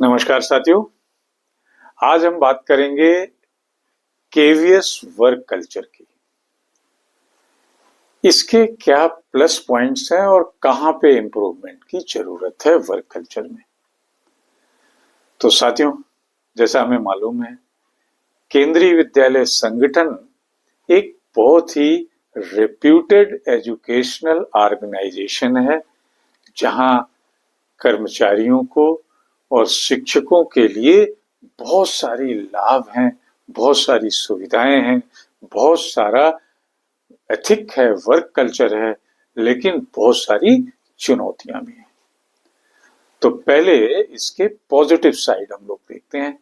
नमस्कार साथियों। आज हम बात करेंगे केवीएस वर्क कल्चर की। इसके क्या प्लस पॉइंट्स हैं और कहां पे इम्प्रूवमेंट की जरूरत है वर्क कल्चर में। तो साथियों, जैसा हमें मालूम है, केंद्रीय विद्यालय संगठन एक बहुत ही रेप्यूटेड एजुकेशनल ऑर्गेनाइजेशन है, जहां कर्मचारियों को और शिक्षकों के लिए बहुत सारी लाभ हैं, बहुत सारी सुविधाएं हैं, बहुत सारा एथिक है, वर्क कल्चर है, लेकिन बहुत सारी चुनौतियां भी हैं। तो पहले इसके पॉजिटिव साइड हम लोग देखते हैं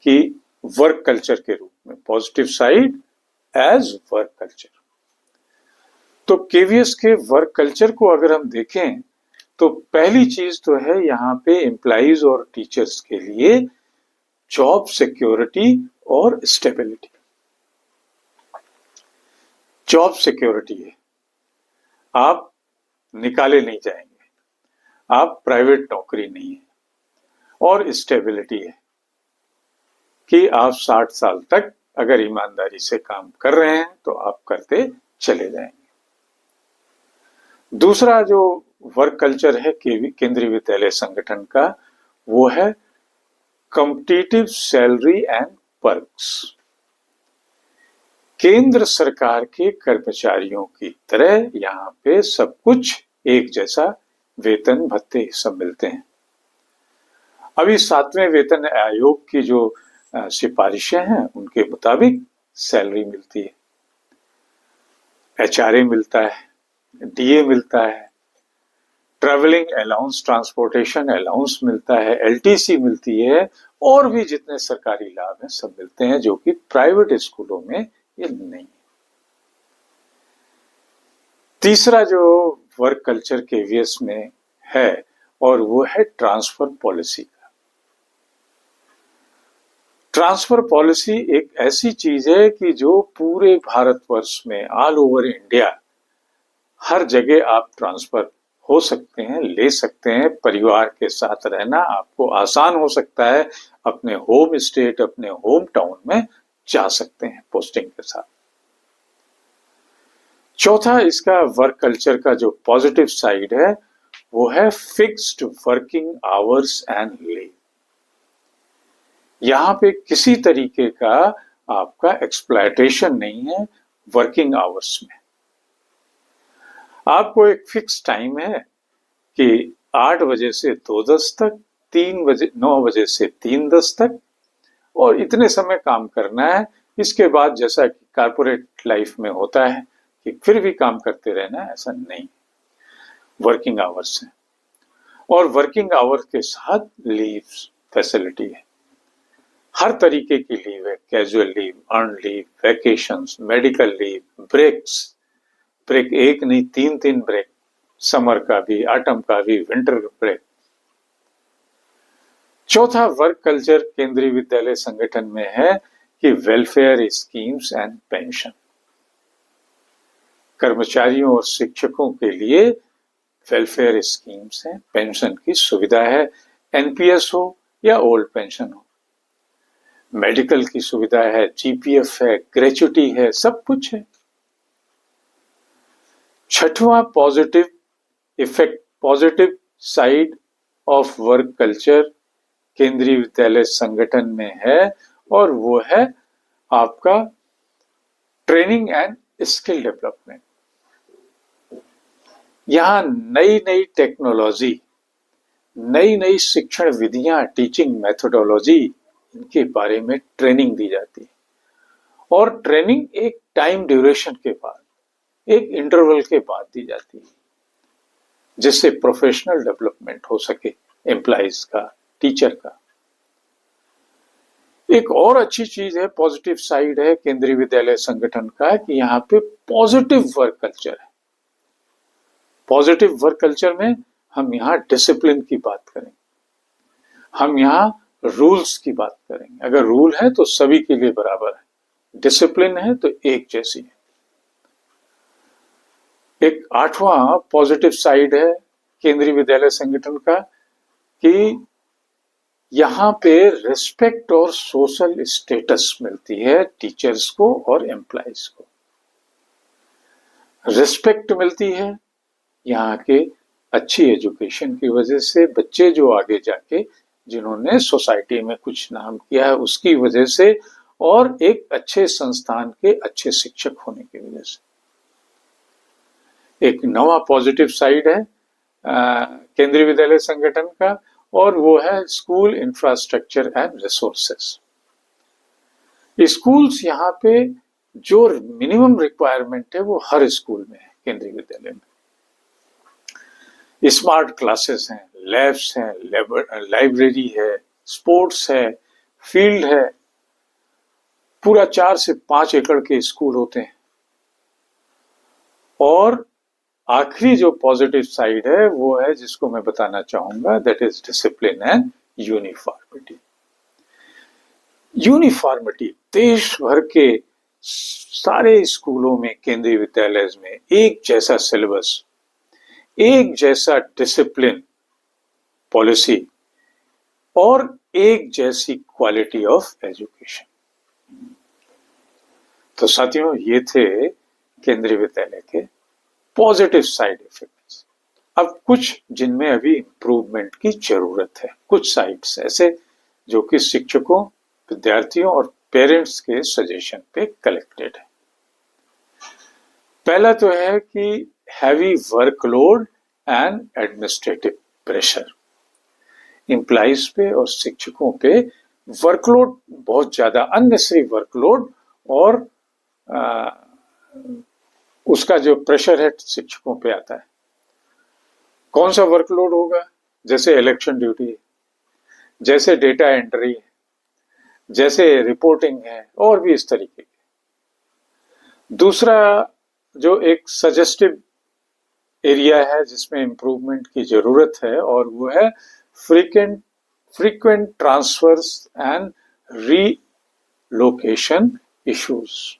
कि वर्क कल्चर के रूप में positive side as work culture. तो केवीएस के वर्क कल्चर को अगर हम देखें तो पहली चीज तो है यहाँ पे एम्प्लॉइज और टीचर्स के लिए जॉब सिक्योरिटी और स्टेबिलिटी। जॉब सिक्योरिटी है, आप निकाले नहीं जाएंगे, आप प्राइवेट नौकरी नहीं है। और स्टेबिलिटी है कि आप 60 साल तक अगर ईमानदारी से काम कर रहे हैं तो आप करते चले जाएंगे। दूसरा जो वर्क कल्चर है केंद्रीय विद्यालय संगठन का, वो है कॉम्पिटिटिव सैलरी एंड पर्क्स। केंद्र सरकार के कर्मचारियों की तरह यहाँ पे सब कुछ एक जैसा, वेतन भत्ते सब मिलते हैं। अभी 7वें वेतन आयोग की जो सिफारिशें हैं उनके मुताबिक सैलरी मिलती है, एचआरए मिलता है, डीए मिलता है, ट्रैवलिंग अलाउंस, ट्रांसपोर्टेशन अलाउंस मिलता है, एलटीसी मिलती है, और भी जितने सरकारी लाभ हैं सब मिलते हैं, जो कि प्राइवेट स्कूलों में ये नहीं है। तीसरा जो वर्क कल्चर केवीएस में है और वो है ट्रांसफर पॉलिसी का। ट्रांसफर पॉलिसी एक ऐसी चीज है कि जो पूरे भारतवर्ष में, ऑल ओवर इंडिया, हर जगह आप ट्रांसफर हो सकते हैं, ले सकते हैं। परिवार के साथ रहना आपको आसान हो सकता है, अपने होम स्टेट, अपने होम टाउन में जा सकते हैं पोस्टिंग के साथ। चौथा इसका वर्क कल्चर का जो पॉजिटिव साइड है वो है fixed working hours and leave. यहां पे किसी तरीके का आपका एक्सप्लॉयटेशन नहीं है वर्किंग आवर्स में। आपको एक फिक्स टाइम है कि 8 बजे से 2:10 तक, 9 बजे से 3:10 तक, और इतने समय काम करना है। इसके बाद जैसा कि कारपोरेट लाइफ में होता है कि फिर भी काम करते रहना है, ऐसा नहीं। वर्किंग आवर्स है, और वर्किंग आवर्स के साथ लीव फैसिलिटी है। हर तरीके की लीव है, casual leave, earn leave, vacations, medical leave, breaks. Break एक नहीं, 3 ब्रेक, समर का भी, ऑटम का भी, विंटर ब्रेक। चौथा वर्क कल्चर केंद्रीय विद्यालय संगठन में है कि वेलफेयर स्कीम्स एंड पेंशन। कर्मचारियों और शिक्षकों के लिए वेलफेयर स्कीम्स हैं, पेंशन की सुविधा है, एनपीएस हो या ओल्ड पेंशन हो। मेडिकल की सुविधा है, जीपीएफ है, ग्रेच्युटी है, सब कुछ है। छठवां positive effect, positive side of work culture केंद्रीय विद्यालय संगठन में है, और वो है आपका ट्रेनिंग एंड स्किल डेवलपमेंट। यहां नई नई टेक्नोलॉजी, नई नई शिक्षण विधियां, टीचिंग मेथोडोलॉजी, इनके बारे में ट्रेनिंग दी जाती है। और ट्रेनिंग एक टाइम ड्यूरेशन के बाद, एक इंटरवल के बाद दी जाती है, जिससे प्रोफेशनल डेवलपमेंट हो सके एम्प्लॉइज का, टीचर का। एक और अच्छी चीज है, पॉजिटिव साइड है केंद्रीय विद्यालय संगठन का, कि यहाँ पे पॉजिटिव वर्क कल्चर है। पॉजिटिव वर्क कल्चर में हम यहाँ डिसिप्लिन की बात करेंगे, हम यहाँ रूल्स की बात करेंगे। अगर रूल है तो सभी के लिए बराबर है, डिसिप्लिन है तो एक जैसी है। एक आठवां पॉजिटिव साइड है केंद्रीय विद्यालय संगठन का कि यहाँ पे रिस्पेक्ट और सोशल स्टेटस मिलती है टीचर्स को और एम्प्लॉइज को। रिस्पेक्ट मिलती है यहाँ के अच्छी एजुकेशन की वजह से, बच्चे जो आगे जाके जिन्होंने सोसाइटी में कुछ नाम किया है उसकी वजह से, और एक अच्छे संस्थान के अच्छे शिक्षक होने की वजह से। एक नवा पॉजिटिव साइड है केंद्रीय विद्यालय संगठन का, और वो है school infrastructure and resources. Schools यहाँ पे जो मिनिमम रिक्वायरमेंट है वो हर स्कूल में है केंद्रीय विद्यालय में। स्मार्ट क्लासेस हैं, लैब्स हैं, लाइब्रेरी है, स्पोर्ट्स है, फील्ड है, पूरा 4 से 5 एकड़ के स्कूल होते हैं। और आखिरी जो पॉजिटिव साइड है वो है जिसको मैं बताना चाहूंगा, that is discipline and uniformity. Uniformity, देश भर के सारे स्कूलों में, केंद्रीय विद्यालय में एक जैसा सिलेबस, एक जैसा डिसिप्लिन पॉलिसी और एक जैसी क्वालिटी ऑफ एजुकेशन। तो साथियों, ये थे केंद्रीय विद्यालय के पॉजिटिव साइड इफेक्ट्स। अब कुछ जिनमें अभी इंप्रूवमेंट की जरूरत है, कुछ साइड्स ऐसे जो कि शिक्षकों, विद्यार्थियों और पेरेंट्स के सजेशन पे कलेक्टेड है। पहला तो है कि heavy workload and administrative pressure. Employees पे और शिक्षकों पे वर्कलोड बहुत ज्यादा, अननेसेसरी वर्कलोड, और उसका जो प्रेशर है शिक्षकों पे आता है। कौन सा वर्कलोड होगा? जैसे इलेक्शन ड्यूटी, जैसे डेटा एंट्री, जैसे रिपोर्टिंग है, और भी इस तरीके के। दूसरा जो एक सजेस्टिव एरिया है जिसमें इंप्रूवमेंट की जरूरत है, और वो है frequent transfers and relocation issues.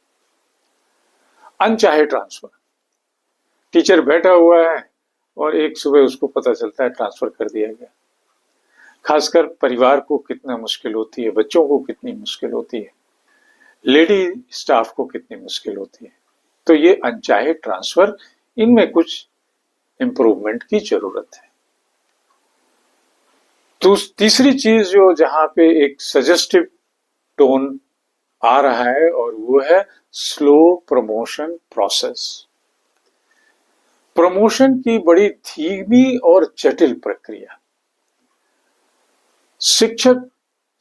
अनचाहे ट्रांसफर, टीचर बैठा हुआ है और एक सुबह उसको पता चलता है ट्रांसफर कर दिया गया। खासकर परिवार को कितना मुश्किल होती है, बच्चों को कितनी मुश्किल होती है, लेडी स्टाफ को कितनी मुश्किल होती है। तो ये अनचाहे ट्रांसफर, इनमें कुछ इंप्रूवमेंट की जरूरत है। तो तीसरी चीज जो जहां पे एक सजेस्टिव टोन आ रहा है, और वो है स्लो प्रमोशन प्रोसेस। प्रमोशन की बड़ी धीमी और जटिल प्रक्रिया। शिक्षक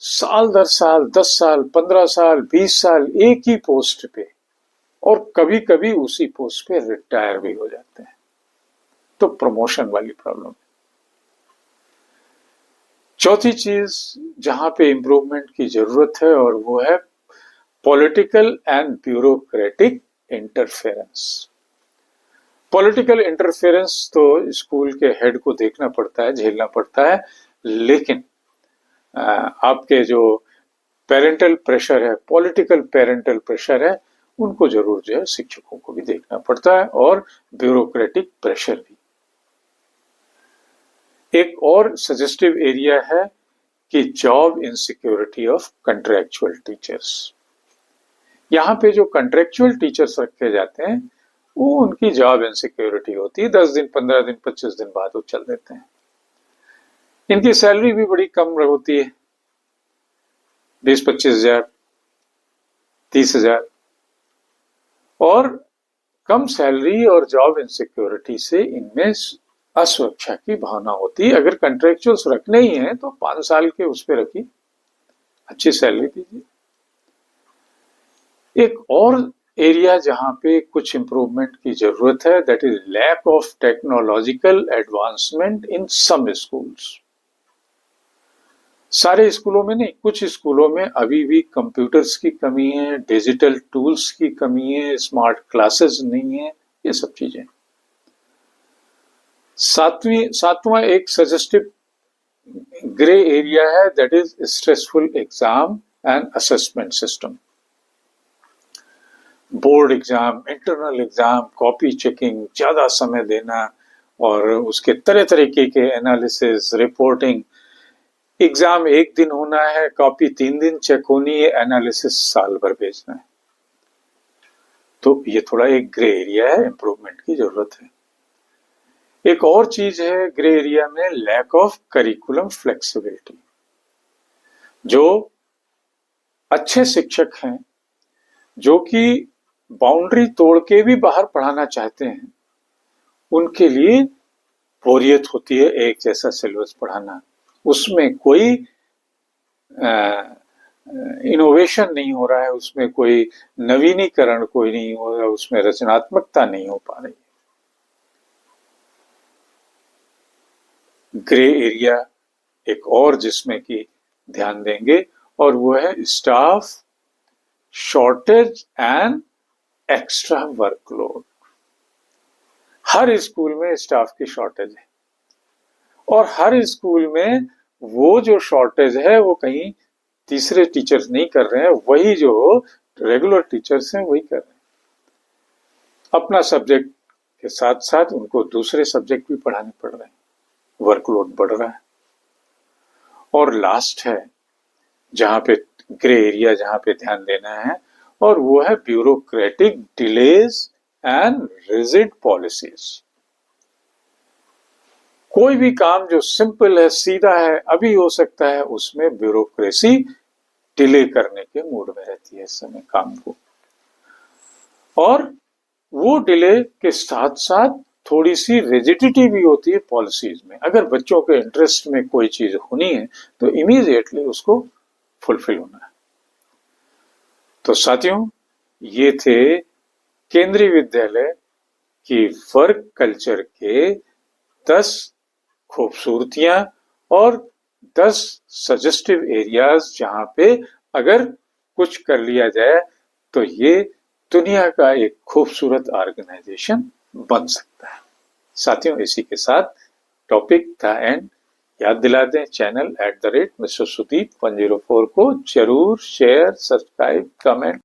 साल दर साल, 10 साल, 15 साल, 20 साल एक ही पोस्ट पे, और कभी कभी उसी पोस्ट पे रिटायर भी हो जाते हैं। तो प्रमोशन वाली प्रॉब्लम। चौथी चीज जहां पे इंप्रूवमेंट की जरूरत है, और वो है political and bureaucratic interference. Political interference तो स्कूल के हेड को देखना पड़ता है, झेलना पड़ता है, लेकिन आपके जो पेरेंटल प्रेशर है, पॉलिटिकल पेरेंटल प्रेशर है, उनको जरूर जो है शिक्षकों को भी देखना पड़ता है, और ब्यूरोक्रेटिक प्रेशर भी। एक और सजेस्टिव एरिया है कि job insecurity of contractual teachers. यहाँ पे जो कंट्रैक्चुअल टीचर्स रखे जाते हैं वो उनकी जॉब इनसिक्योरिटी होती है। 10 दिन, 15 दिन, 25 दिन बाद वो चल देते हैं। इनकी सैलरी भी बड़ी कम होती है, 20-25 हजार, 30 हजार। और कम सैलरी और जॉब इनसिक्योरिटी से इनमें असुरक्षा की भावना होती है। अगर कंट्रैक्चुअल्स रखने ही हैं तो 5 साल के उस पर रखिए, अच्छी सैलरी दीजिए। एक और एरिया जहां पे कुछ इंप्रूवमेंट की जरूरत है, that is lack of technological advancement in some schools. सारे स्कूलों में नहीं, कुछ स्कूलों में अभी भी कंप्यूटर्स की कमी है, डिजिटल टूल्स की कमी है, स्मार्ट क्लासेस नहीं है, ये सब चीजें। सातवां एक सजेस्टिव ग्रे एरिया है, that is stressful exam and assessment system. Board exam, internal exam, copy checking, ज्यादा समय देना, और उसके तरह तरीके के एनालिसिस, रिपोर्टिंग, एग्जाम एक दिन होना है, कॉपी 3 दिन चेक होनी है, एनालिसिस साल भर भेजना है। तो ये थोड़ा एक ग्रे एरिया है, इंप्रूवमेंट की जरूरत है। एक और चीज है ग्रे एरिया में, लैक ऑफ करिकुलम फ्लेक्सिबिलिटी। जो अच्छे शिक्षक हैं, जो कि बाउंड्री तोड़ के भी बाहर पढ़ाना चाहते हैं, उनके लिए बोरियत होती है एक जैसा सिलेबस पढ़ाना। उसमें कोई इनोवेशन नहीं हो रहा है, उसमें कोई नवीनीकरण कोई नहीं हो रहा, उसमें रचनात्मकता नहीं हो पा रही। ग्रे एरिया एक और जिसमें कि ध्यान देंगे, और वो है staff shortage and extra workload. Her school में स्टाफ की शॉर्टेज है, और हर स्कूल में वो जो शॉर्टेज है वो कहीं तीसरे टीचर्स नहीं कर रहे हैं, वही जो रेगुलर टीचर्स हैं वही कर रहे हैं। अपना सब्जेक्ट के साथ साथ उनको दूसरे सब्जेक्ट भी पढ़ाने पड़ रहे हैं, वर्कलोड बढ़ रहा है। और लास्ट है जहां पे ग्रे एरिया, जहां पे ध्यान देना है, और वो है bureaucratic delays and rigid policies. कोई भी काम जो सिंपल है, सीधा है, अभी हो सकता है, उसमें ब्यूरोक्रेसी डिले करने के मूड में रहती है इस समय काम को। और वो डिले के साथ साथ थोड़ी सी रिजिडिटी भी होती है पॉलिसीज में। अगर बच्चों के इंटरेस्ट में कोई चीज होनी है तो इमीडिएटली उसको फुलफिल होना है। तो साथियों, ये थे केंद्रीय विद्यालय की वर्क कल्चर के 10 खूबसूरतियां और 10 सजेस्टिव एरियाज, जहां पे अगर कुछ कर लिया जाए तो ये दुनिया का एक खूबसूरत ऑर्गेनाइजेशन बन सकता है। साथियों, इसी के साथ टॉपिक का एंड याद दिला दें, चैनल @Mr. Sudeep 104 को जरूर शेयर, सब्सक्राइब, कमेंट